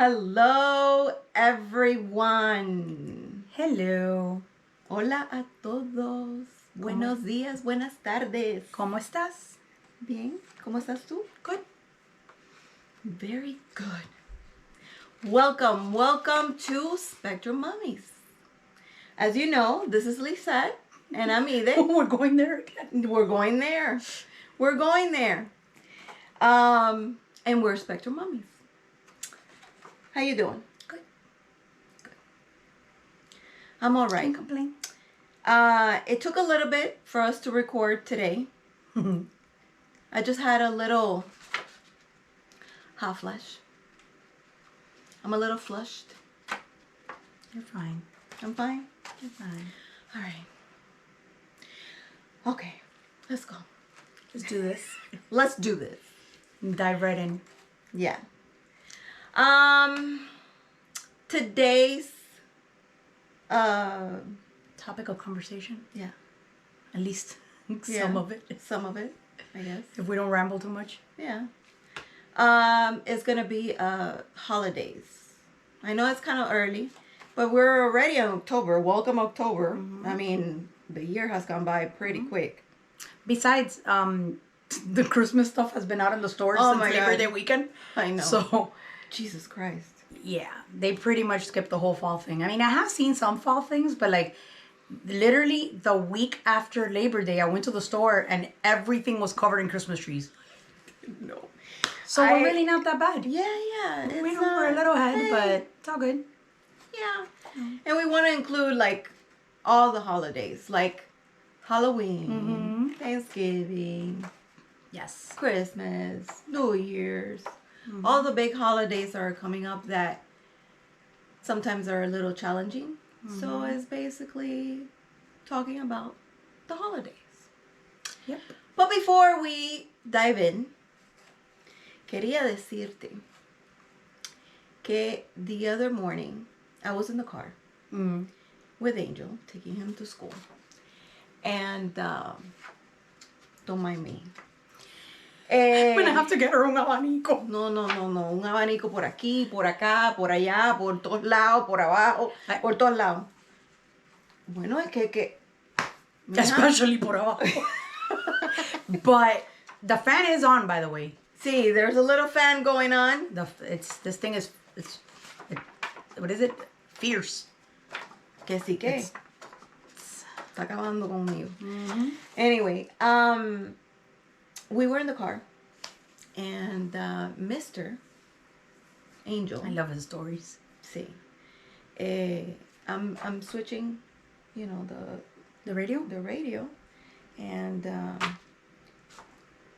Hello, everyone. Hello. Hola a todos. Buenos días, buenas tardes. ¿Cómo estás? Bien. ¿Cómo estás tú? Good. Very good. Welcome to SpectrumMamis. As you know, this is Lisette, and I'm Ide. We're going there again. We're going there. And we're SpectrumMamis. How you doing? Good. I'm all right. Can't complain. It took a little bit for us to record today. I just had a little hot flush. I'm a little flushed. You're fine. I'm fine. You're fine. All right. Okay, let's go. Let's do this. Let's do this. Dive right in. Yeah. Today's Topic of conversation. yeah. At least Yeah. some of it. Some of it, I guess. If we don't ramble too much. Yeah. It's gonna be holidays. I know it's kind of early, but we're already in October. Welcome October. Mm-hmm. I mean, the year has gone by pretty quick. Besides, the Christmas stuff has been out in the stores Oh since my Labor God. Day weekend. I know. So, Jesus Christ. yeah, they pretty much skipped the whole fall thing. I mean, I have seen some fall things, but like literally the week after Labor Day, I went to the store and everything was covered in Christmas trees. No. So we're really not that bad. Yeah. We're a little ahead, hey. but it's all good. Yeah. And we want to include like all the holidays, like Halloween, Thanksgiving, Yes. Christmas, New Year's. All the big holidays are coming up that sometimes are a little challenging. So it's basically talking about the holidays. Yep. But before we dive in, quería decirte que the other morning I was in the car with Angel, taking him to school. And don't mind me. I'm gonna have to get her un abanico. No. Un abanico por aquí, por acá, por allá, por todos lados, por abajo, por todos lados. Bueno, es que mija. Especially por abajo. But the fan is on, by the way. See, there's a little fan going on. This thing is what is it? Fierce. Que sí que. Está acabando conmigo. Anyway, we were in the car, and Mr. Angel. I love his stories. Sí. I'm switching, The radio? the radio, and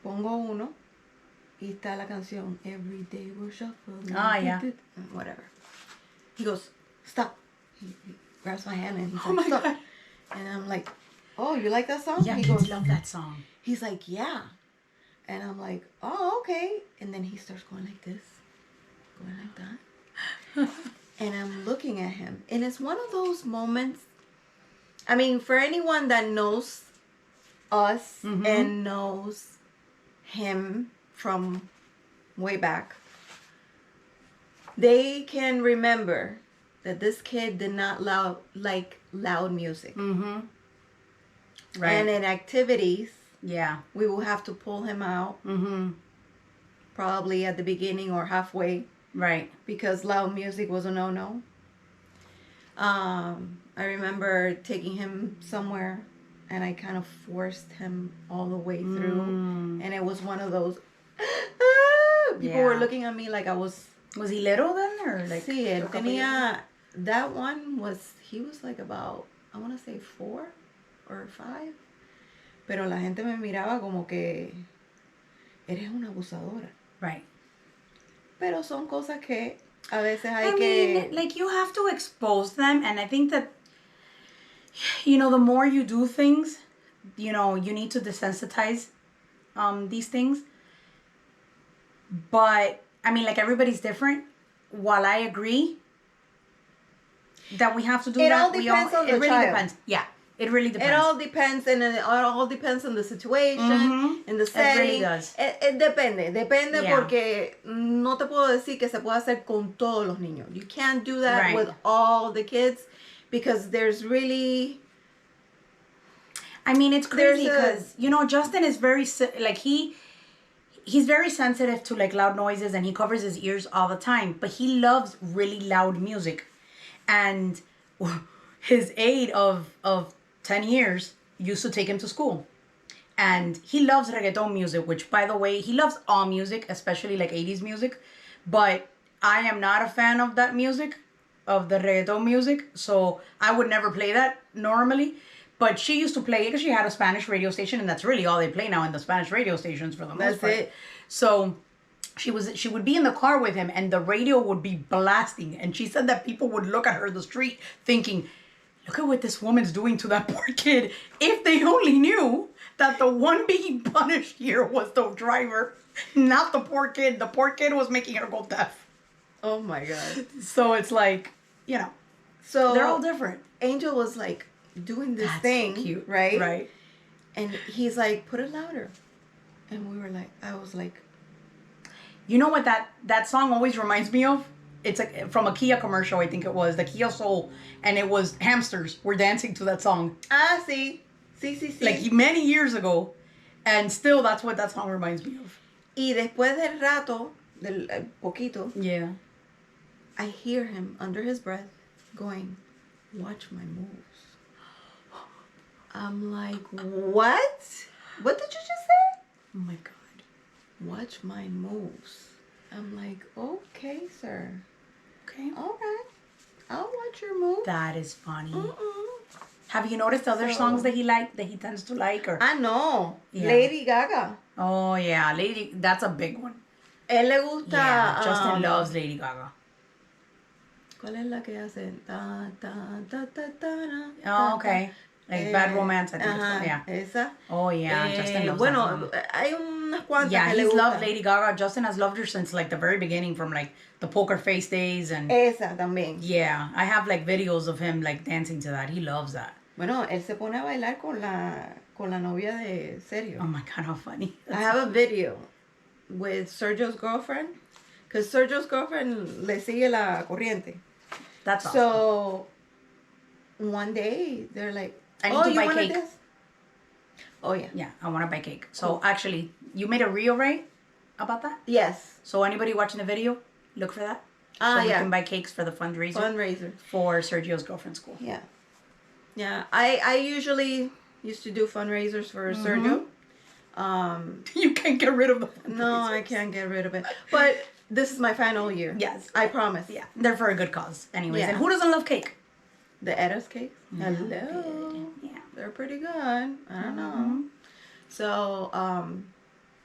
pongo uno y está la canción Every Day We're Shuffling. Ah, yeah. Whatever. He goes, stop. He grabs my hand and he's Oh like, my stop. God. And I'm like, oh, you like that song? Yeah, He kids goes, love that song. he's like, yeah. And I'm like, oh, okay. And then he starts going like this, going like that. And I'm looking at him. And it's one of those moments. I mean, for anyone that knows us and knows him from way back, they can remember that this kid did not like loud music. Right. And in activities, Yeah. we will have to pull him out probably at the beginning or halfway Right. because loud music was a no-no. I remember taking him somewhere and I kind of forced him all the way through. And it was one of those, people were looking at me like I was... Was he little then, or like? Sí, él a couple tenía... That one he was like about, I want to say 4 or 5. Pero la gente me miraba como que eres una abusadora. Right. Pero son cosas que a veces hay I que... mean, like, you have to expose them, and I think that, the more you do things, you need to desensitize these things. But, I mean, like, everybody's different. While I agree that we have to do It that, all depends on the it really child. depends. Yeah. It really depends. It all depends, and it all depends on the situation, in the setting. It really does. It depende Yeah. porque no te puedo decir que se puede hacer con todos los niños. You can't do that Right. with all the kids because there's really... I mean, it's crazy There's a- because, you know, Justin is very, like, he's very sensitive to, like, loud noises, and he covers his ears all the time. But he loves really loud music. And his aide of 10 years used to take him to school. And he loves reggaeton music, which, by the way, he loves all music, especially, like, 80s music. But I am not a fan of that music, of the reggaeton music. So I would never play that normally. But she used to play it because she had a Spanish radio station, and that's really all they play now in the Spanish radio stations for the most part. That's it. So she would be in the car with him, and the radio would be blasting. And she said that people would look at her in the street thinking, look at what this woman's doing to that poor kid. If they only knew that the one being punished here was the driver, not the poor kid. The poor kid was making her go deaf. Oh my God. So it's like, you know, So they're all different. Angel was like doing this That's thing, so cute. right? Right. And he's like, put it louder. And we were like, I was like, You know what that song always reminds me of? It's like from a Kia commercial, I think it was, the Kia Soul, and it was hamsters were dancing to that song. sí. Like many years ago, and still that's what that song reminds me of. Y después del rato, del poquito, Yeah. I hear him under his breath going, watch my moves. I'm like, what? What did you just say? Oh my God. Watch my moves. I'm like, okay, sir. Okay. All right. I'll watch your moves. That is funny. Mm-mm. Have you noticed other songs that he tends to like? Or I know. Yeah. Lady Gaga. oh yeah, that's a big one. Él le gusta. Yeah, Justin loves Lady Gaga. ¿Cuál es la que hace? Ta, ta, ta, ta, ta, ta, Oh, okay. Like Bad Romance, I think it's called. Yeah. Esa. Oh yeah, Justin loves that Bueno, song. hay unas cuantas Yeah, que le he's gustan. loved Lady Gaga. Justin has loved her since like the very beginning, from like the Poker Face days, and Esa también. yeah, I have like videos of him like dancing to that. He loves that. Bueno, él se pone a bailar con la novia de Sergio. Oh my God, how funny! I have a video with Sergio's girlfriend, because Sergio's girlfriend le sigue la corriente. That's awesome. So one day they're like, I need oh, to you buy wanna cake. dance? Oh yeah. Yeah, I want to buy cake. So Cool. actually, you made a reel, right, about that? Yes. So anybody watching the video, look for that. Ah, so we yeah. can buy cakes for the fundraiser Fundraiser. for Sergio's girlfriend's school. Yeah. Yeah. I usually used to do fundraisers for Sergio. You can't get rid of the fundraisers. No, I can't get rid of it. But this is my final year. Yes. I promise. Yeah, they're for a good cause. Anyways, Yeah. and who doesn't love cake? The Eda's cakes. Yeah, Hello. good. Yeah. They're pretty good. I don't know. So,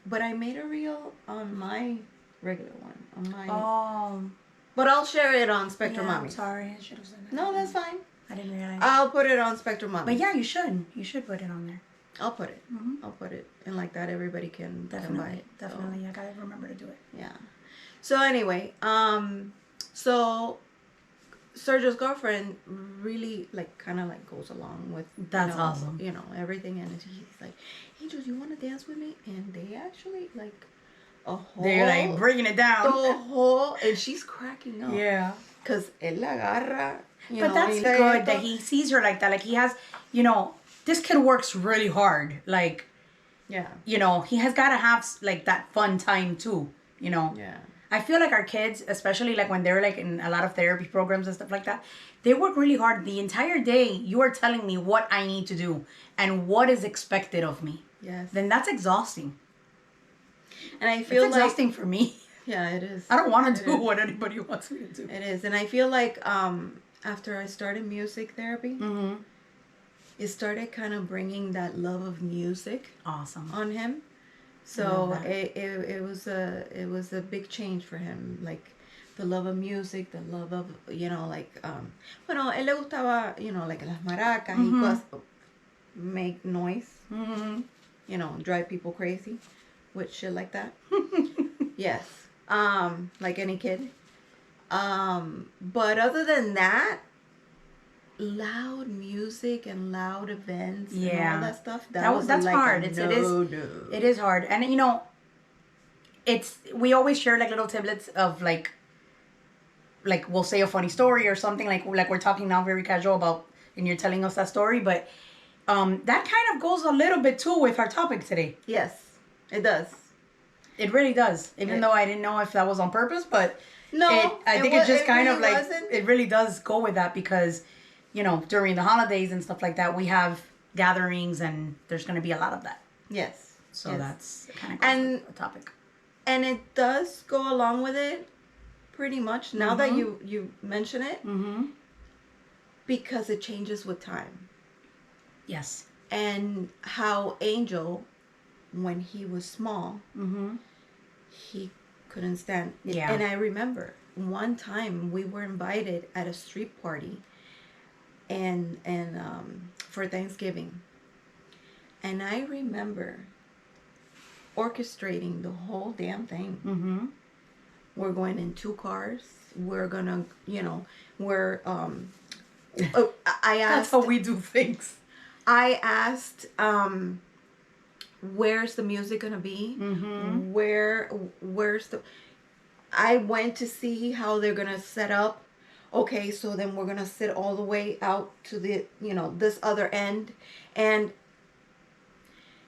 but I made a reel on my regular one. On my. Oh. But I'll share it on Yeah, I'm SpectrumMamis. sorry, I should have said that. No, that's fine. I didn't realize. I'll put it on SpectrumMamis. But yeah, you should. You should put it on there. I'll put it. I'll put it. And like that, everybody can buy Definitely. it. So, Definitely. I gotta remember to do it. yeah. So anyway, so Sergio's girlfriend really kind of goes along with That's awesome. You know, everything, and he's like, Angel, you want to dance with me? And they actually a whole. They're like bringing it down. The whole, and she's cracking up. Yeah. Cause él la agarra. But that's good that he sees her like that. Like he has, you know, this kid works really hard. Like, Yeah. you know, he has got to have like that fun time too. You know. Yeah. I feel like our kids, especially like when they're like in a lot of therapy programs and stuff like that, they work really hard the entire day. You are telling me what I need to do and what is expected of me. Yes. Then that's exhausting. And I feel It's exhausting for me. Yeah, it is. I don't want to It do is. what anybody wants me to do. It is, and I feel like after I started music therapy, Mm-hmm. it started kind of bringing that love of music Awesome. on him. So Love that. it was a big change for him, like the love of music, the love of bueno, él le gustaba, like las maracas y cosas, make noise, Mm-hmm. drive people crazy with shit like that. Yes. Like any kid. But other than that, loud music and loud events and Yeah. all that stuff, that's like hard. a It is hard. And we always share like little tidbits of like we'll say a funny story or something like we're talking now very casual about, and you're telling us that story, but that kind of goes a little bit too with our topic today. Yes, it does. It really does. Even though I didn't know if that was on purpose, but I think it really does go with that because, during the holidays and stuff like that, we have gatherings and there's going to be a lot of that. Yes. So yes. that's kind of goes with the topic. And it does go along with it pretty much now that you mention it. Mm-hmm. Because it changes with time. Yes. And how Angel, when he was small, he couldn't stand it. Yeah. And I remember one time we were invited at a street party and for Thanksgiving. And I remember orchestrating the whole damn thing. Mm-hmm. We're going in 2 cars. We're gonna, we're I asked. That's how we do things. I asked, where's the music gonna be? Mm-hmm. Where's the? I went to see how they're gonna set up. Okay, so then we're gonna sit all the way out to the, this other end. And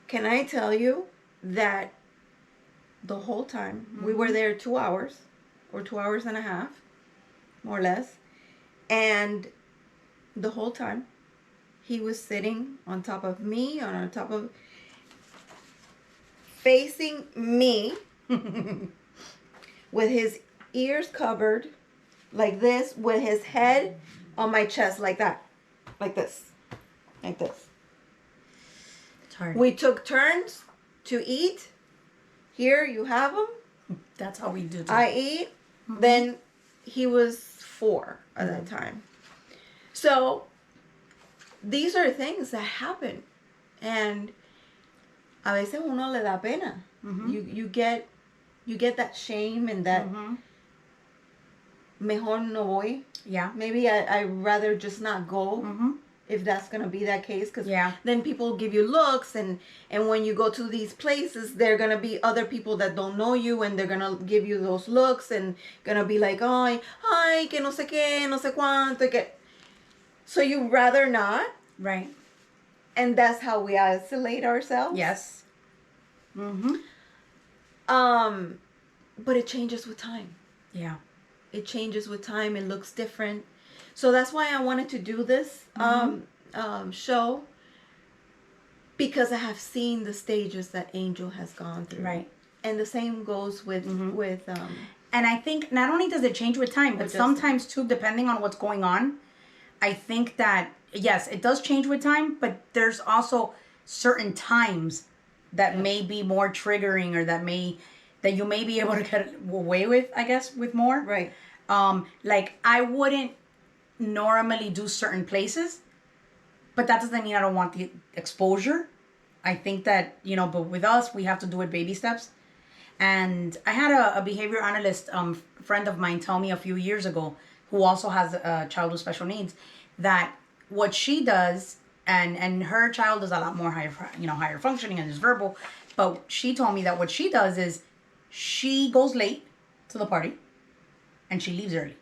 can I tell you that the whole time we were there 2 hours or 2 hours and a half, more or less, and the whole time he was sitting on top of me, facing me with his ears covered like this, with his head on my chest like that, like this. It's hard. We took turns to eat. Here you have them. That's how we do it. I eat. Then he was 4 at that time. So these are things that happen, and a veces uno le da pena. You get that shame and that mejor no voy. Yeah. Maybe I rather just not go if that's gonna be that case, because then people give you looks, and when you go to these places, they're gonna be other people that don't know you, and they're gonna give you those looks and gonna be like, ay, que no sé qué, no sé cuánto, que. So you rather not. Right. And that's how we isolate ourselves. Yes. Mm-hmm. But it changes with time. Yeah. It changes with time. It looks different. So that's why I wanted to do this show, because I have seen the stages that Angel has gone through. Right. And the same goes with and I think not only does it change with time, but sometimes too, depending on what's going on, I think that yes, it does change with time, but there's also certain times that may be more triggering, or that you may be able to get away with, I guess, with more. Right. Like I wouldn't normally do certain places, but that doesn't mean I don't want the exposure. I think that, but with us, we have to do it baby steps. And I had a behavior analyst friend of mine tell me a few years ago, who also has a child with special needs, that what she does, and her child is a lot more higher functioning and is verbal, but she told me that what she does is she goes late to the party and she leaves early.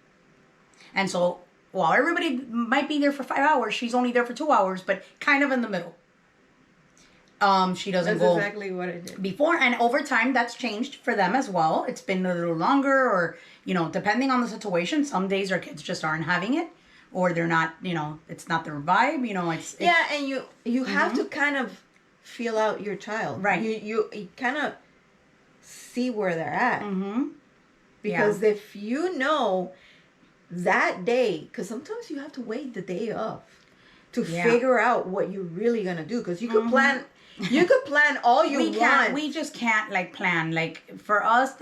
And so while everybody might be there for 5 hours, she's only there for 2 hours, but kind of in the middle. She doesn't go. That's exactly what I did before, and over time that's changed for them as well. It's been a little longer, or depending on the situation. Some days our kids just aren't having it, or they're not. It's not their vibe. And you have to kind of feel out your child, right? You kind of see where they're at, because if you know that day, because sometimes you have to wait the day of to figure out what you're really gonna do, because you could plan. You could plan all you want. We just can't plan. Like for us,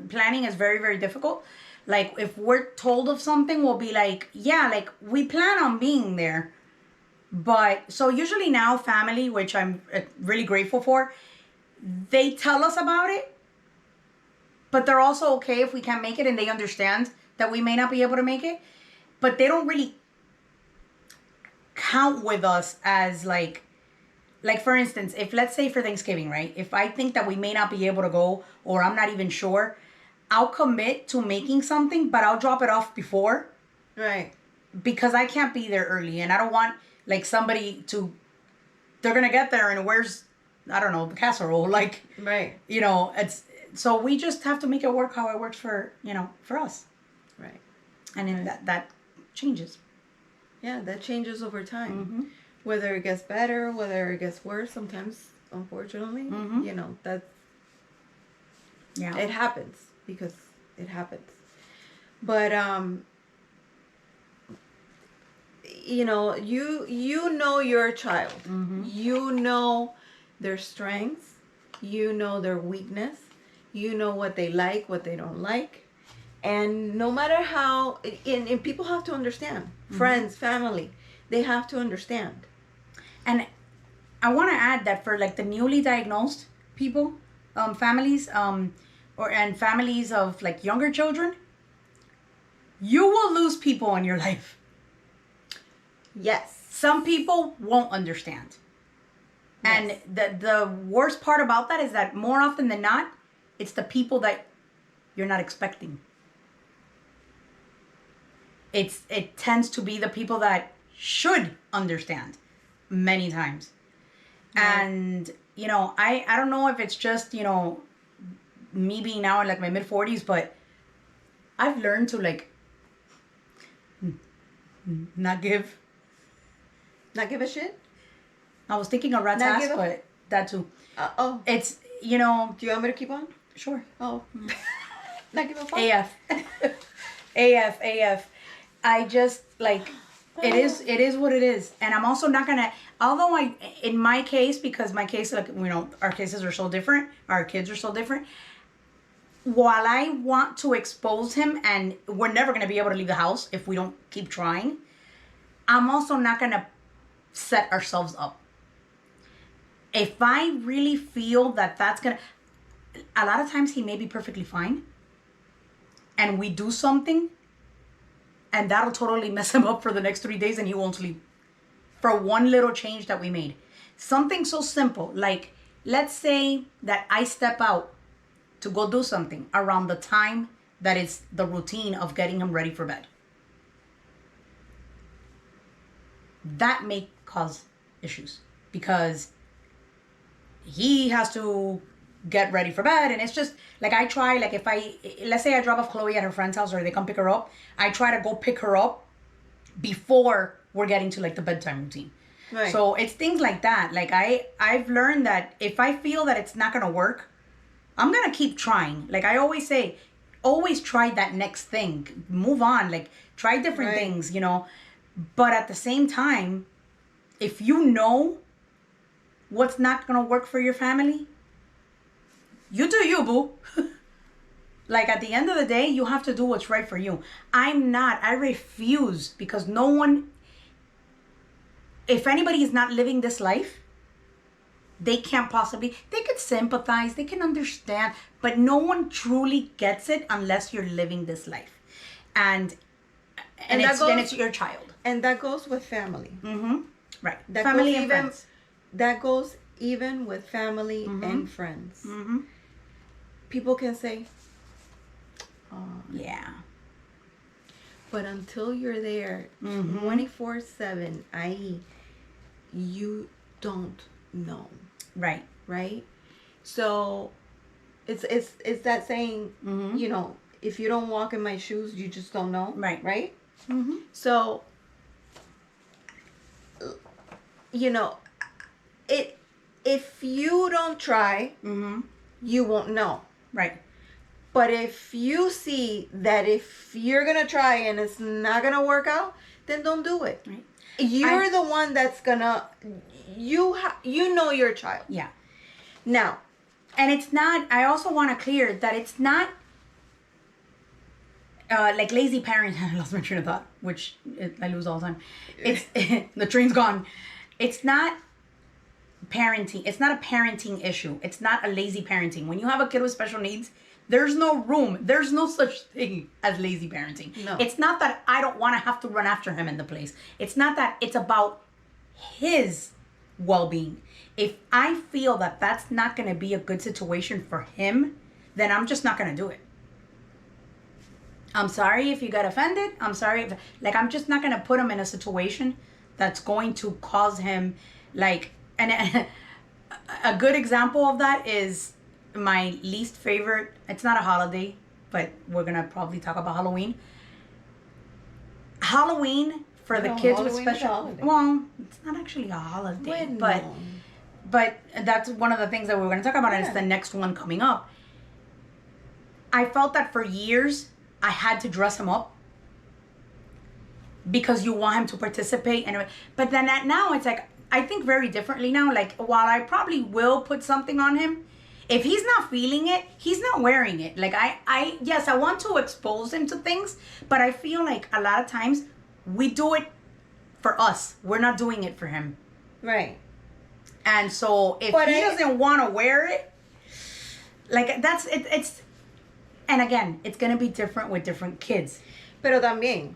planning is very, very difficult. Like if we're told of something, we'll be like, we plan on being there. But so usually now family, which I'm really grateful for, they tell us about it, but they're also okay if we can't make it, and they understand that we may not be able to make it, but they don't really count with us as like for instance, if let's say for Thanksgiving, right? If I think that we may not be able to go or I'm not even sure, I'll commit to making something, but I'll drop it off before. Right. Because I can't be there early and I don't want like somebody to, they're going to get there and where's, I don't know, the casserole. Like, right. You know, it's, so we just have to make it work how it works for, you know, for us. Right. And then that changes. Yeah, that changes over time. Mm-hmm. Whether it gets better, whether it gets worse, sometimes, unfortunately, Mm-hmm. you know, that's, yeah, it happens because it happens. But, you know, you know your child. Mm-hmm. You know their strengths. You know their weakness. You know what they like, what they don't like. And no matter how, and people have to understand. Mm-hmm. Friends, family, they have to understand. And I want to add that for like the newly diagnosed people, families, and families of like younger children, you will lose people in your life. Yes. Some people won't understand. Yes. And the worst part about that is that more often than not, it's the people that you're not expecting. It tends to be the people that should understand many times. Right. And, you know, I don't know if it's just, you know, me being now in like my mid-40s, but I've learned to like not give a shit. I was thinking of rat's ass, but that too. Oh. It's, you know. Do you want me to keep on? Sure. Oh. Not give a fuck? AF. I just, like, it is what it is. And I'm also not going to, although in my case, because my case, like, you know, our cases are so different, our kids are so different, while I want to expose him, and we're never going to be able to leave the house if we don't keep trying, I'm also not going to set ourselves up. If I really feel that that's going to, a lot of times he may be perfectly fine, and we do something, and that'll totally mess him up for the next 3 days, and he won't sleep. For one little change that we made. Something so simple, like, let's say that I step out to go do something around the time that is the routine of getting him ready for bed. That may cause issues because he has to get ready for bed, and it's just like I try, like if let's say I drop off Chloe at her friend's house or they come pick her up, I try to go pick her up before we're getting to like the bedtime routine. Right. So it's things like that. Like I've learned that if I feel that it's not gonna work, I'm gonna keep trying. Like I always say, always try that next thing. Move on. Like try different things, you know. But at the same time, if you know what's not gonna work for your family, you do you, boo. Like at the end of the day, you have to do what's right for you. I refuse, because no one, if anybody is not living this life, they can't possibly, they could sympathize, they can understand, but no one truly gets it unless you're living this life. And it's your child. And that goes with family. Mm-hmm. Right. That family and friends. That goes even with family mm-hmm. and friends. Mm-hmm. People can say, oh, yeah. But until you're there mm-hmm. 24/7, i.e., you don't know. Right. Right? So it's that saying, mm-hmm. you know, if you don't walk in my shoes, you just don't know. Right. Right? Mm-hmm. So, you know, if you don't try, mm-hmm. you won't know. Right. But if you see that if you're going to try and it's not going to work out, then don't do it. Right. You're the one that's going to, you know your child. Yeah. Now. And it's not, I also want to clear that it's not like lazy parenting. I lost my train of thought, which I lose all the time. It's the train's gone. It's not parenting. It's not a parenting issue. It's not a lazy parenting. When you have a kid with special needs, There's no room. There's no such thing as lazy parenting. No. It's not that I don't want to have to run after him in the place. It's not that. It's about his well-being. If I feel that that's not going to be a good situation for him, then I'm just not going to do it. I'm sorry if you got offended. I'm sorry if, like, I'm just not going to put him in a situation that's going to cause him, like, and a good example of that is my least favorite. It's not a holiday, but we're going to probably talk about Halloween. Halloween for the kids with special, well, it's not actually a holiday, but that's one of the things that we're going to talk about, and it's the next one coming up. I felt that for years I had to dress him up because you want him to participate, but then now it's like, I think very differently now. Like, while I probably will put something on him, if he's not feeling it, he's not wearing it. Like, yes, I want to expose him to things, but I feel like a lot of times we do it for us. We're not doing it for him. Right. And so if he doesn't want to wear it, like, that's it. It's, and again, it's going to be different with different kids. Pero también,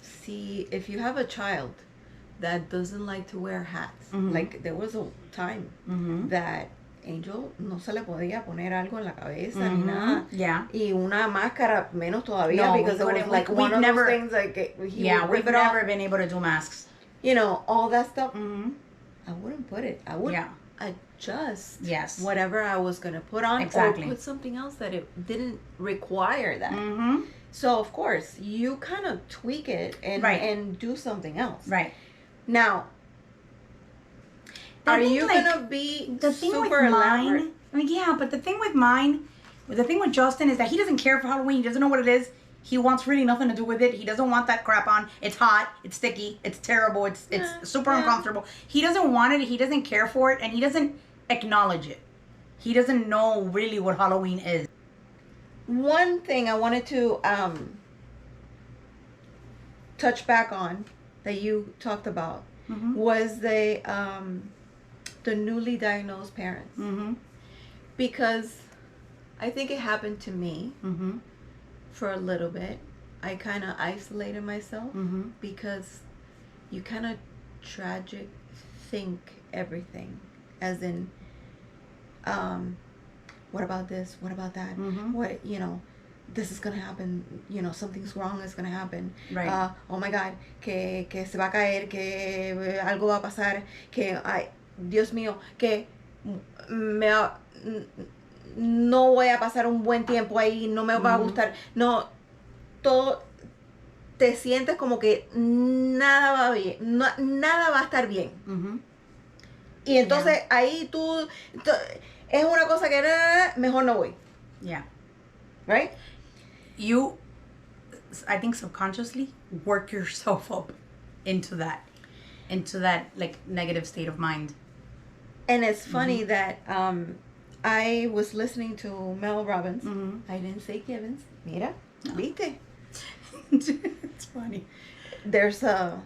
see, if you have a child that doesn't like to wear hats, like, there was a time that Angel no se le podía poner algo en la cabeza ni nada. Yeah. Y una máscara menos todavía, No, because it was like one of those things like he would we've never been able to do masks. You know, all that stuff. I wouldn't put it. I would adjust whatever I was going to put on, or put something else that it didn't require that. So, of course, you kind of tweak it and do something else. Right. Now, are you going to be the thing super with elaborate? mine? I mean, yeah, but the thing with Justin is that he doesn't care for Halloween. He doesn't know what it is. He wants really nothing to do with it. He doesn't want that crap on. It's hot. It's sticky. It's terrible. It's super uncomfortable. He doesn't want it. He doesn't care for it. And he doesn't acknowledge it. He doesn't know really what Halloween is. One thing I wanted to touch back on that you talked about was the newly diagnosed parents. Because I think it happened to me for a little bit. I kind of isolated myself because you kind of tragic think everything, as in, what about this? What about that? What, you know, this is gonna happen. You know, something's wrong is gonna happen. Right. Oh my God, que se va a caer, que algo va a pasar, que ay, Dios mío, que no voy a pasar un buen tiempo ahí, no me va a gustar. No, todo te sientes como que nada va bien, nada va a estar bien. Y entonces ahí tú es una cosa que mejor no voy. Yeah. Right? You, I think subconsciously, work yourself up into that like negative state of mind. And it's funny that I was listening to Mel Robbins. I didn't say Gibbons. Mira, viste. It's funny. There's a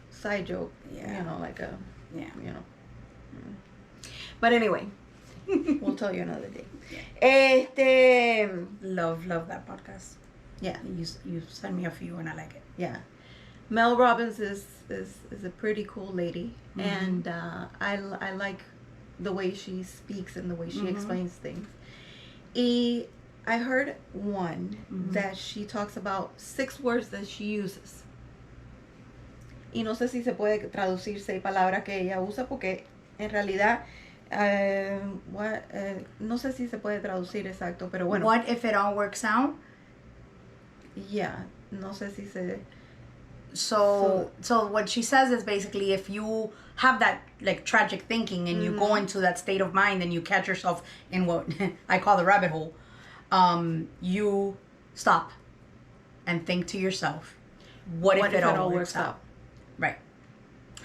side joke, you know, like you know. But anyway, we'll tell you another day. Love that podcast. Yeah. You send me a few and I like it. Yeah. Mel Robbins is a pretty cool lady, and I like the way she speaks and the way she explains things. I heard one that she talks about 6 words that she uses. Y no sé si se puede traducir 6 palabras que ella usa, porque en realidad no sé si se puede traducir exacto, pero bueno. What if it all works out? Yeah, no sé si se... So what she says is basically, if you have that like tragic thinking and you go into that state of mind and you catch yourself in what I call the rabbit hole, you stop and think to yourself, what if it all works out? Right.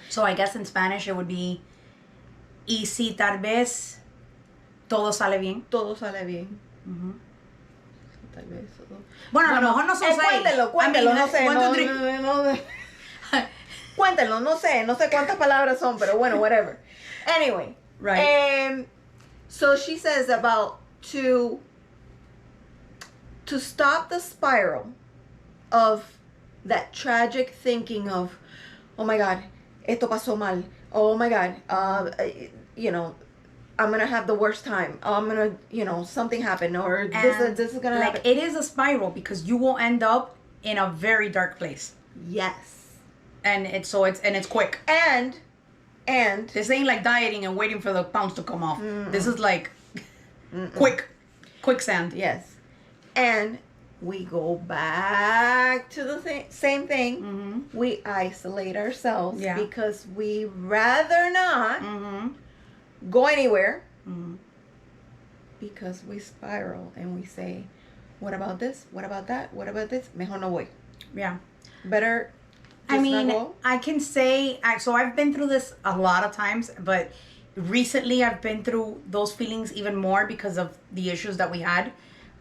So I guess in Spanish it would be, y si tal vez todo sale bien. Todo sale bien. Tal vez. Bueno, a lo mejor no son 6. Cuéntelo, no sé. No. Cuéntelo, no sé cuántas palabras son, pero bueno, whatever. Anyway. Right. So she says about to to stop the spiral of that tragic thinking of, oh my God, esto pasó mal. Oh my God, I'm gonna have the worst time. I'm gonna, something happened, or this is gonna happen. It is a spiral because you will end up in a very dark place. Yes. And it's quick. And this ain't like dieting and waiting for the pounds to come off. This is like quicksand. Yes. And we go back to the same thing. Mm-hmm. We isolate ourselves because we rather not go anywhere because we spiral and we say, what about this? What about that? What about this? Mejor no voy. Yeah. Better not go. I can say, so I've been through this a lot of times, but recently I've been through those feelings even more because of the issues that we had.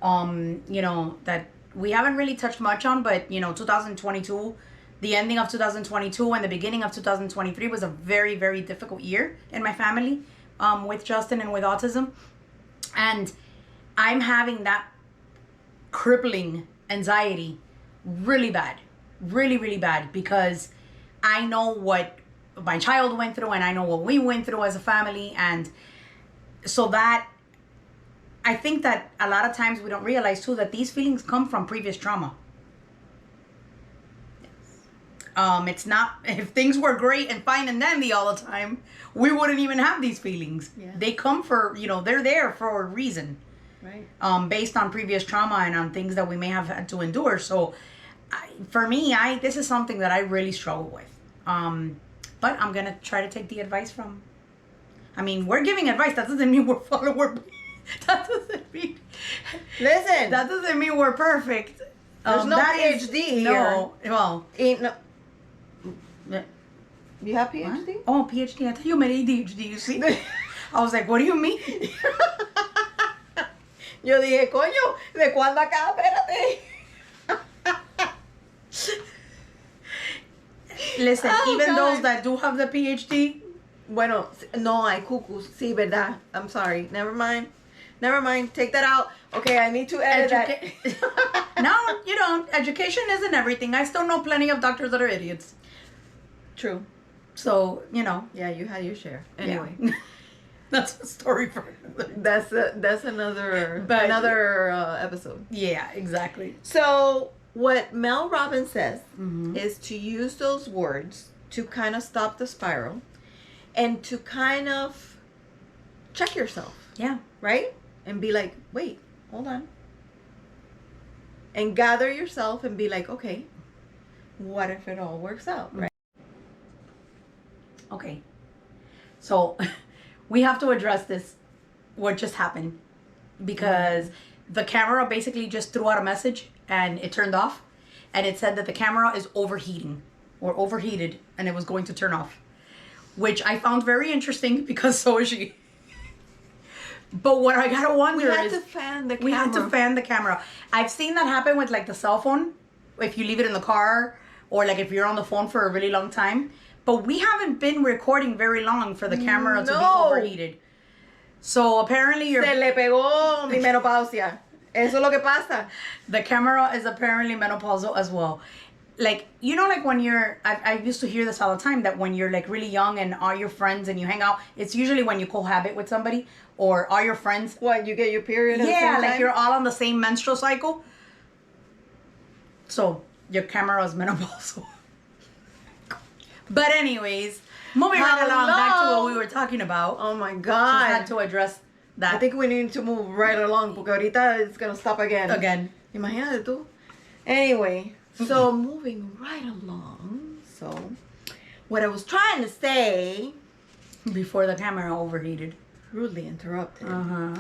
That we haven't really touched much on, but 2022, the ending of 2022 and the beginning of 2023 was a very, very difficult year in my family, with Justin and with autism. And I'm having that crippling anxiety really bad, really, really bad, because I know what my child went through and I know what we went through as a family. And so that I think that a lot of times we don't realize too that these feelings come from previous trauma. Yes. It's not, if things were great and fine and dandy all the time, we wouldn't even have these feelings. Yeah. They come for, they're there for a reason. Right. Based on previous trauma and on things that we may have had to endure. So for me, this is something that I really struggle with. But I'm going to try to take the advice from, we're giving advice. That doesn't mean that doesn't mean. Listen. That doesn't mean we're perfect. There's no PhD here. No. Well. No. You have PhD? What? Oh, PhD. I thought you meant ADHD. You see? I was like, what do you mean? Yo dije, coño, ¿de cuándo acá? Espérate. Listen, even those that do have the PhD. Bueno, no hay cucus. Sí, verdad. I'm sorry. Never mind. Take that out. Okay, I need to edit that. No, you don't. Education isn't everything. I still know plenty of doctors that are idiots. True. So, Yeah, you had your share. Anyway. Yeah. That's a story for another. That's another episode. Yeah, exactly. So what Mel Robbins says is to use those words to kind of stop the spiral and to kind of check yourself. Yeah. Right? And be like, wait, hold on. And gather yourself and be like, okay, what if it all works out? Right? Okay. So we have to address this, what just happened, because the camera basically just threw out a message and it turned off, and it said that the camera is overheating or overheated and it was going to turn off, which I found very interesting because so is she. But what I gotta wonder we had to fan the camera. I've seen that happen with like the cell phone, if you leave it in the car, or like if you're on the phone for a really long time. But we haven't been recording very long for the camera to be overheated. So apparently Se le pegó mi menopausia. Eso es lo que pasa. The camera is apparently menopausal as well. Like, like when I used to hear this all the time, that when you're like really young and all your friends and you hang out, it's usually when you cohabit with somebody or all your friends. What, you get your period at the same like time? You're all on the same menstrual cycle. So your camera is menopausal. But anyways, moving right along back to what we were talking about. Oh my God. Just had to address that. I think we need to move right along porque ahorita it's going to stop again. Imagínate tú. Anyway, so moving right along. So what I was trying to say. Before the camera overheated. Rudely interrupted. Uh-huh.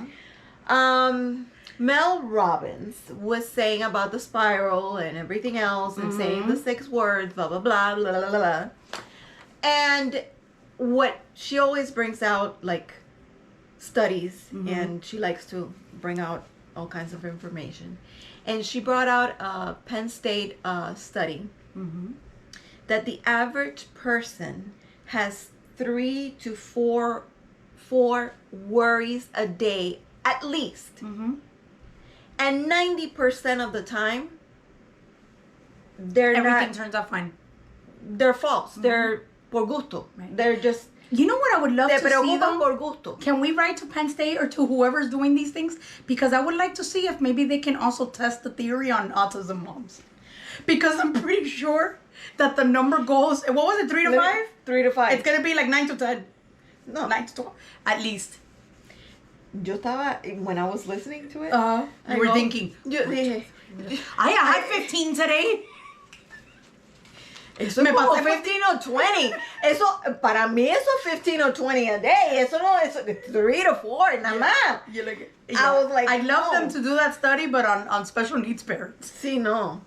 Mel Robbins was saying about the spiral and everything else and saying the 6 words, blah, blah, blah, blah, blah, blah. And what she always brings out, like, studies, and she likes to bring out all kinds of information. And she brought out a Penn State study that the average person has 3 to 4 worries a day, at least. And 90% of the time, they're Everything not, turns out fine. they're false. They're por gusto. Right. They're just, You know what I would love te to see preocupan though? por gusto. Can we write to Penn State or to whoever's doing these things? Because I would like to see if maybe they can also test the theory on autism moms. Because I'm pretty sure that the number goes, what was it, 3 to 5? 3 to 5. It's going to be like 9 to 10. No. 9 to 12, at least. Yo estaba, when I was listening to it, You were thinking, yo dije, I had 15 today. eso Me es como pasé 15 or 20. Eso, para mí eso es 15 or 20 a day. Eso no es 3 to 4, nada más. You're like, I was like, I'd love no. them to do that study, but on special needs parents. Sí, no.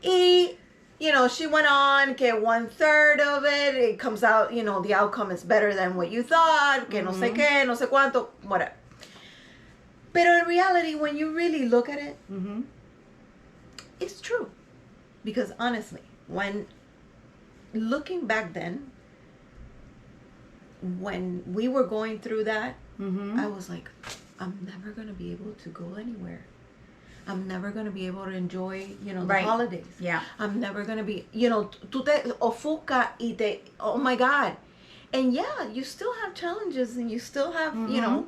Y, you know, she went on que 1/3 of it comes out, you know, the outcome is better than what you thought, que no sé qué, no sé cuánto, whatever. Pero in reality, when you really look at it, it's true. Because honestly, when looking back then, when we were going through that, I was like, I'm never going to be able to go anywhere. I'm never going to be able to enjoy, you know, the Right. holidays. Yeah. I'm never going to be, you know, tú te ofusca y te, oh my God. And yeah, you still have challenges and you still have, you know,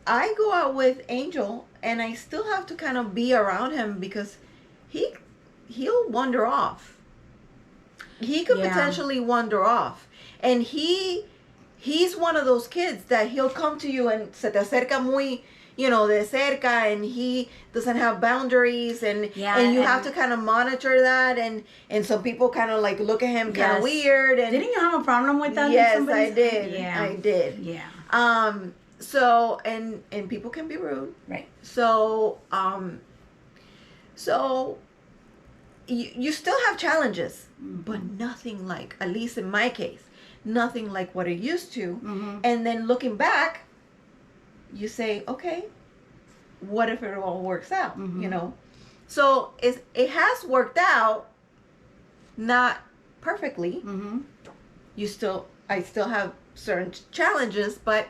I go out with Angel and I still have to kind of be around him because he'll wander off. He could Yeah. potentially wander off. And he's one of those kids that he'll come to you and se te acerca muy, you know, de cerca, and he doesn't have boundaries, and Yeah, and you and- have to kind of monitor that, and some people kind of like look at him kind of Yes. weird. And Didn't you have a problem with that? yes, Somebody I said? did. Yeah. I did. Yeah. So and people can be rude. Right. So so you still have challenges, but nothing like, at least in my case, nothing like what it used to. And then looking back, you say, okay, what if it all works out? You know, so it has worked out, not perfectly. I still have certain challenges, but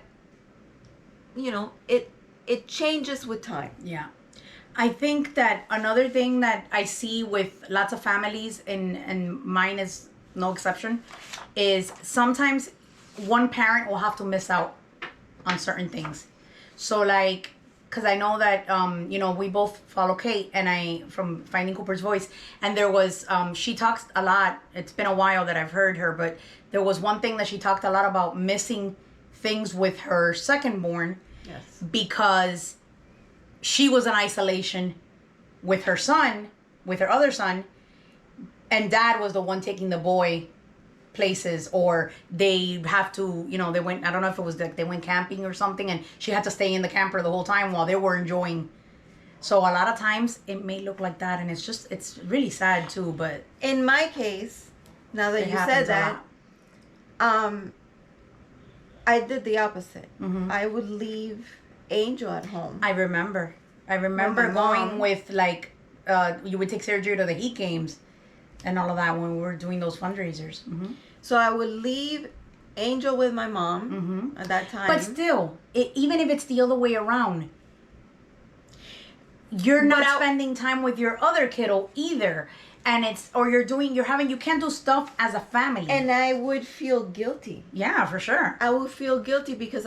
you know, it changes with time. Yeah. I think that another thing that I see with lots of families, and mine is no exception, is sometimes one parent will have to miss out on certain things. So like, because I know that, you know, we both follow Kate and from Finding Cooper's Voice, and there was, she talks a lot, it's been a while that I've heard her, but there was one thing that she talked a lot about, missing things with her second born. Yes. Because she was in isolation with her son, with her other son, and dad was the one taking the boy places, or they have to, you know, they went, I don't know if it was like they went camping or something, and she had to stay in the camper the whole time while they were enjoying. So a lot of times it may look like that, and it's really sad too, but In my case, now that it you happens said a lot. that, I did the opposite. I would leave Angel at home. I remember my going mom- with like, you would take Sergio to the Heat games and all of that when we were doing those fundraisers. So I would leave Angel with my mom at that time. But still, even if it's the other way around, you're not spending time with your other kiddo either. And you can't do stuff as a family. And I would feel guilty. Yeah, for sure. I would feel guilty because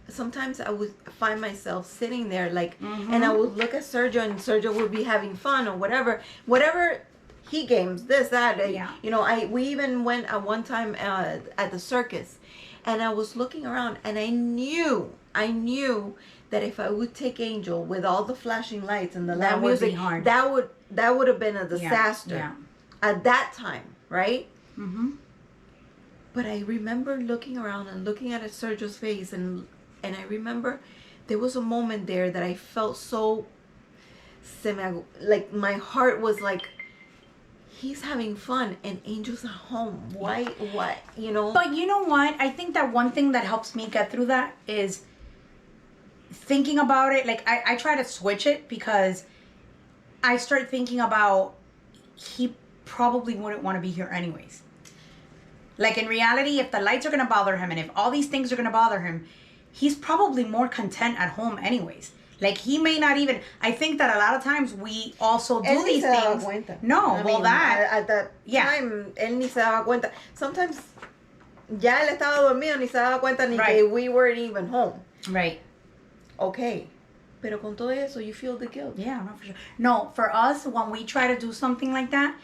sometimes I would find myself sitting there like, and I would look at Sergio, and Sergio would be having fun or whatever he games, this, that. Yeah. You know, we even went at one time at the circus, and I was looking around, and I knew that if I would take Angel with all the flashing lights and the That loud would be music, hard. that would have been a disaster yeah. at that time, right? But I remember looking around and looking at Sergio's face, and I remember there was a moment there that I felt so like my heart was like, he's having fun and Angel's at home. Why? What? You know? But you know what? I think that one thing that helps me get through that is thinking about it. Like, I try to switch it because I start thinking about he probably wouldn't want to be here anyways. Like, in reality, if the lights are going to bother him and if all these things are going to bother him, he's probably more content at home anyways. Like, he may not even... I think that a lot of times we also do these things. No, well, that... At that time, él ni se daba cuenta. Sometimes, ya él estaba dormido, ni se daba cuenta ni que we weren't even home. Right. Okay. Pero con todo eso, you feel the guilt. Yeah, no, for sure. No, for us, when we try to do something like that,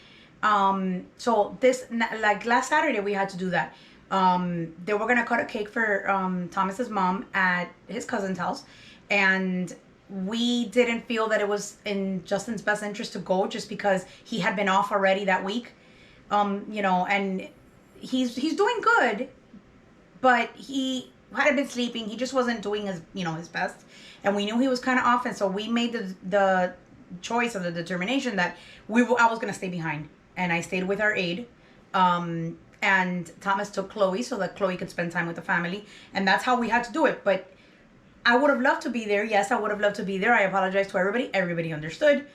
so this, like last Saturday, we had to do that. They were going to cut a cake for Thomas's mom at his cousin's house. And we didn't feel that it was in Justin's best interest to go just because he had been off already that week. And he's doing good, but he hadn't been sleeping. He just wasn't doing his best. And we knew he was kind of off. And so we made the choice or the determination that I was going to stay behind. And I stayed with our aide. And Thomas took Chloe so that Chloe could spend time with the family. And that's how we had to do it. But I would have loved to be there. Yes, I would have loved to be there. I apologize to everybody. Everybody understood.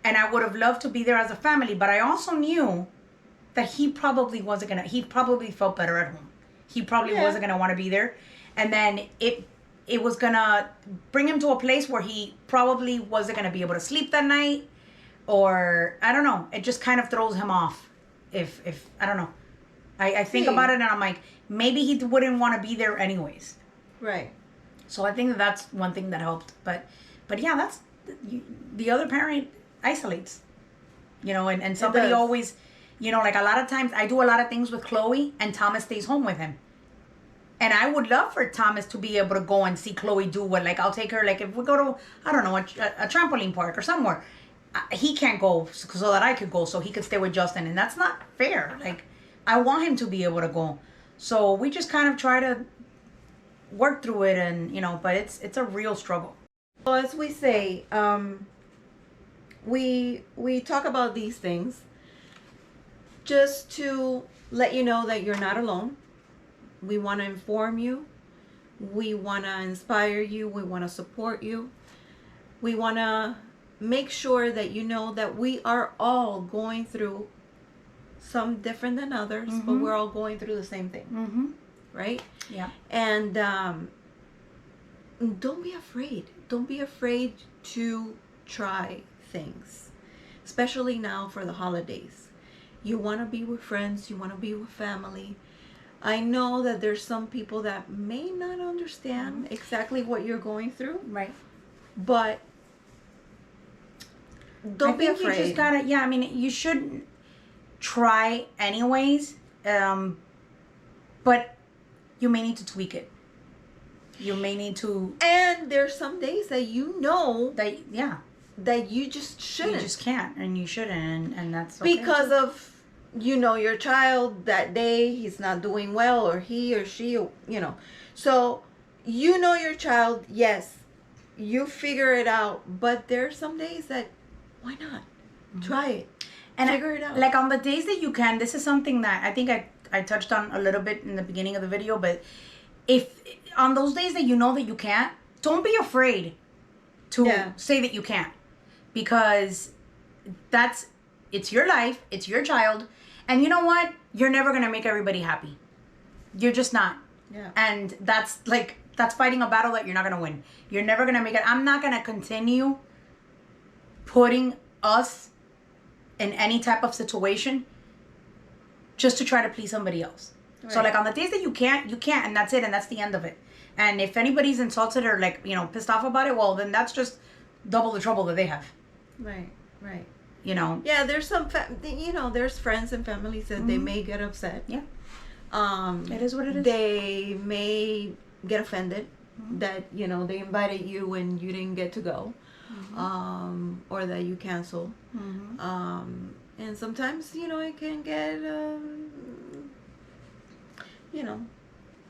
And I would have loved to be there as a family. But I also knew that he probably wasn't going to... He probably felt better at home. He probably wasn't going to want to be there. And then it was going to bring him to a place where he probably wasn't going to be able to sleep that night. Or, I don't know. It just kind of throws him off. If I don't know. I think about it and I'm like, maybe he wouldn't want to be there anyways. Right. So I think that's one thing that helped. But yeah, that's the other parent isolates, and somebody always, like a lot of times I do a lot of things with Chloe and Thomas stays home with him. And I would love for Thomas to be able to go and see Chloe do what, like I'll take her, like if we go to, I don't know, a trampoline park or somewhere. He can't go so that I could go so he could stay with Justin. And that's not fair. Like, I want him to be able to go. So we just kind of try to work through it and, but it's a real struggle. Well, as we say, we talk about these things just to let you know that you're not alone. We want to inform you. We want to inspire you. We want to support you. We want to make sure that you know that we are all going through some different than others, but we're all going through the same thing, right? Yeah. And don't be afraid. Don't be afraid to try things, especially now for the holidays. You want to be with friends. You want to be with family. I know that there's some people that may not understand exactly what you're going through. Right. But don't be afraid. You just gotta, you should try anyways, but you may need to tweak it. You may need to... And there's some days that that you just shouldn't. You just can't, and you shouldn't, and that's okay. Because of, your child that day, he's not doing well, or he or she, So, your child, yes, you figure it out, but there's some days that, why not? Try it. And figure it out. Like on the days that you can, this is something that I think I touched on a little bit in the beginning of the video, but if on those days that you know that you can't, don't be afraid to say that you can't. Because it's your life, it's your child, and you know what? You're never going to make everybody happy. You're just not. Yeah. And that's fighting a battle that you're not going to win. You're never going to make it. I'm not going to continue putting us in any type of situation just to try to please somebody else. Right. So like on the days that you can't, and that's it, and that's the end of it. And if anybody's insulted or pissed off about it, well, then that's just double the trouble that they have. Right. Yeah, there's some there's friends and families that they may get upset. Yeah. It is what it is. They may get offended that they invited you and you didn't get to go. Or that you cancel. And sometimes, it can get, a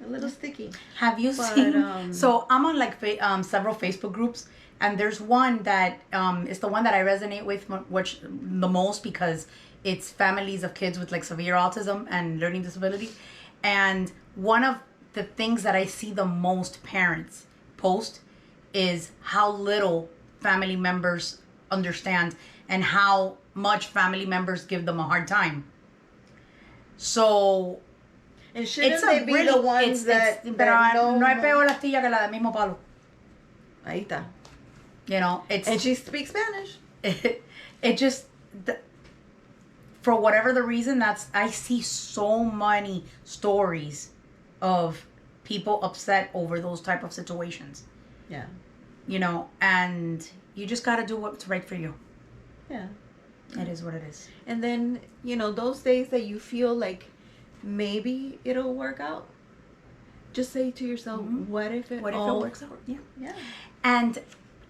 little sticky. Have you seen? So I'm on several Facebook groups, and there's one that is the one that I resonate with the most because it's families of kids with severe autism and learning disabilities. And one of the things that I see the most parents post is how little family members understand and how much family members give them a hard time. So, and shouldn't they be the ones that pero no hay peor la astilla que la del mismo palo. Ahí está. You know, And she speaks Spanish. It just, for whatever the reason, I see so many stories of people upset over those type of situations. Yeah. You know, and you just got to do what's right for you. Yeah. It is what it is. And then, you know, those days that you feel like maybe it'll work out, just say to yourself, what if it works out? Yeah. Yeah. And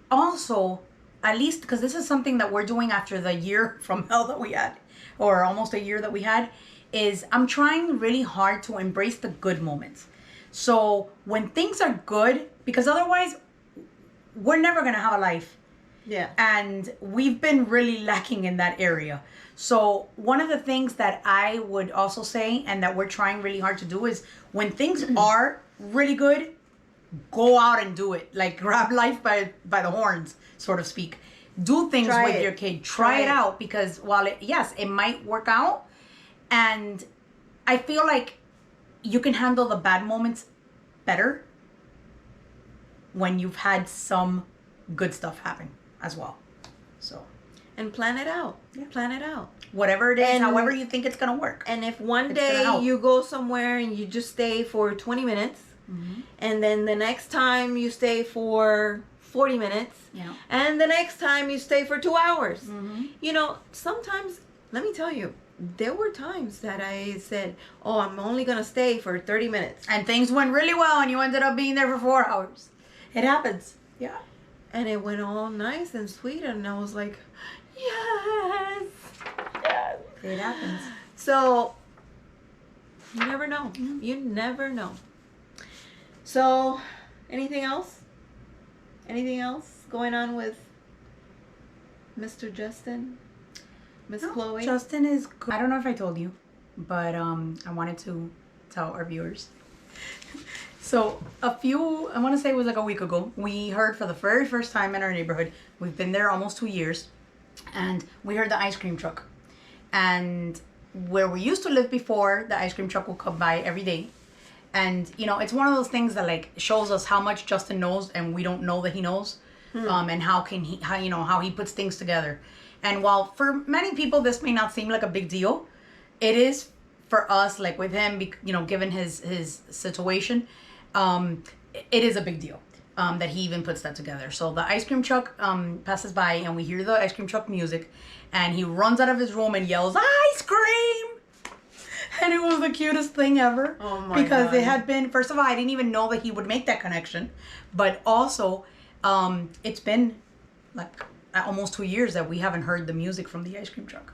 also, at least, because this is something that we're doing after the year from hell that we had, or almost a year that we had, is I'm trying really hard to embrace the good moments. So when things are good, because otherwise we're never going to have a life. Yeah. And we've been really lacking in that area. So one of the things that I would also say, and that we're trying really hard to do, is when things are really good, go out and do it. Like, grab life by the horns, so to speak. Do things with your kid. Try it out, because while it might work out, and I feel like you can handle the bad moments better when you've had some good stuff happen as well. So, and plan it out. Yeah. Plan it out. Whatever it is, however you think it's gonna work. And if one day you go somewhere and you just stay for 20 minutes, and then the next time you stay for 40 minutes, and the next time you stay for 2 hours, you know, sometimes, let me tell you, there were times that I said, oh, I'm only gonna stay for 30 minutes, and things went really well, and you ended up being there for 4 hours. It happens. Yeah. And it went all nice and sweet, and I was like, yes, yes. It happens. So, you never know. You never know. So, anything else? Anything else going on with Mr. Justin? Miss Chloe? Justin is good. I don't know if I told you, but I wanted to tell our viewers. So I want to say it was like a week ago, we heard for the very first time in our neighborhood. We've been there almost 2 years, and we heard the ice cream truck. And where we used to live before, the ice cream truck would come by every day. And, you know, it's one of those things that, like, shows us how much Justin knows and we don't know that he knows. And how he puts things together. And while for many people this may not seem like a big deal, it is for us, like with him, you know, given his situation, it is a big deal that he even puts that together. So the ice cream truck passes by, and we hear the ice cream truck music, and he runs out of his room and yells, "Ice cream!" And it was the cutest thing ever. Oh my because God. it had been, first of all, I didn't even know that he would make that connection. But also, it's been like almost 2 years that we haven't heard the music from the ice cream truck.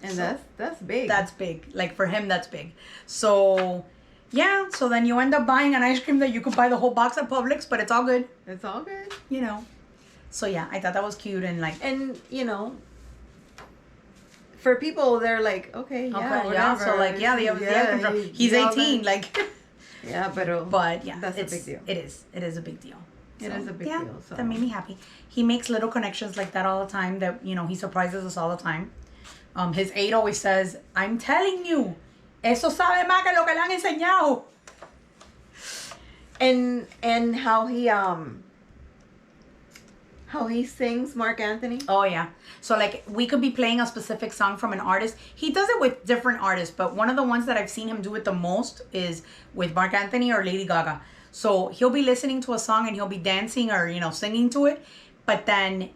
And so that's big. That's big. Like, for him, that's big. So, yeah. So then you end up buying an ice cream that you could buy the whole box at Publix, but it's all good. It's all good. You know. So, yeah, I thought that was cute. And, like... And, you know, for people, they're like, okay, yeah, whatever. So, like, the ice cream truck. He's 18, like... Yeah, but, yeah. That's a big deal. It is. It is a big deal. It is a big deal. So. That made me happy. He makes little connections like that all the time that, you know, he surprises us all the time. His aide always says, "I'm telling you, eso sabe más que lo que le han enseñado." And how he sings Mark Anthony. Oh, yeah. So, like, we could be playing a specific song from an artist. He does it with different artists, but one of the ones that I've seen him do it the most is with Mark Anthony or Lady Gaga. So he'll be listening to a song and he'll be dancing or, you know, singing to it. But then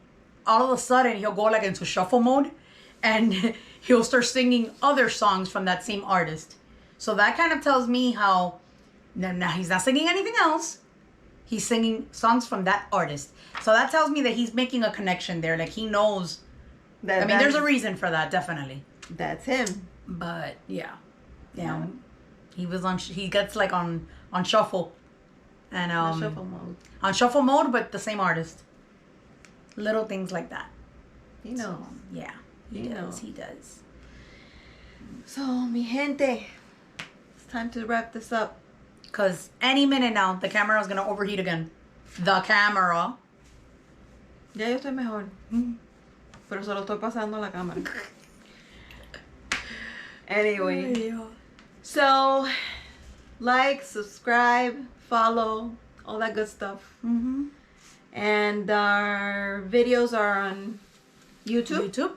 all of a sudden he'll go like into shuffle mode and he'll start singing other songs from that same artist. So that kind of tells me how now he's not singing anything else. He's singing songs from that artist. So that tells me that he's making a connection there. Like, he knows. I mean, there's a reason for that, definitely. That's him. But yeah. He gets like on shuffle. And shuffle mode. On shuffle mode, but the same artist. Little things like that. He knows. So, yeah. He does. So, mi gente, it's time to wrap this up. Because any minute now, the camera is going to overheat again. The camera. Ya yo estoy mejor. Pero se lo estoy pasando a la cámara. Anyway. So, like, subscribe, follow, all that good stuff. And our videos are on YouTube.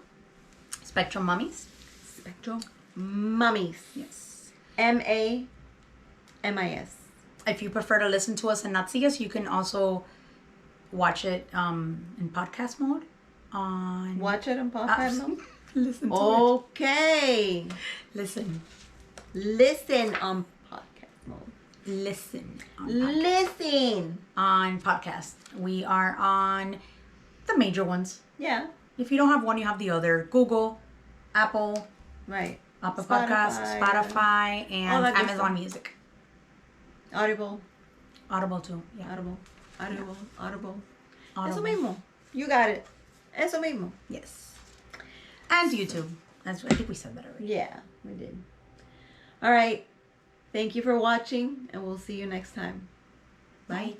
SpectrumMamis. SpectrumMamis. Yes. MAMIS. If you prefer to listen to us and not see us, you can also watch it in podcast mode. Watch it in podcast mode? Listen to Okay. it. Listen on podcast mode. Listen on on podcast. We are on the major ones. Yeah. If you don't have one, you have the other. Google, Apple, Right. Apple Podcasts, Spotify, and Amazon Music. Audible too. Yeah. Audible. Eso mismo. You got it. Eso mismo. Yes. And YouTube. I think we said that already. Yeah, we did. All right. Thank you for watching, and we'll see you next time. Bye.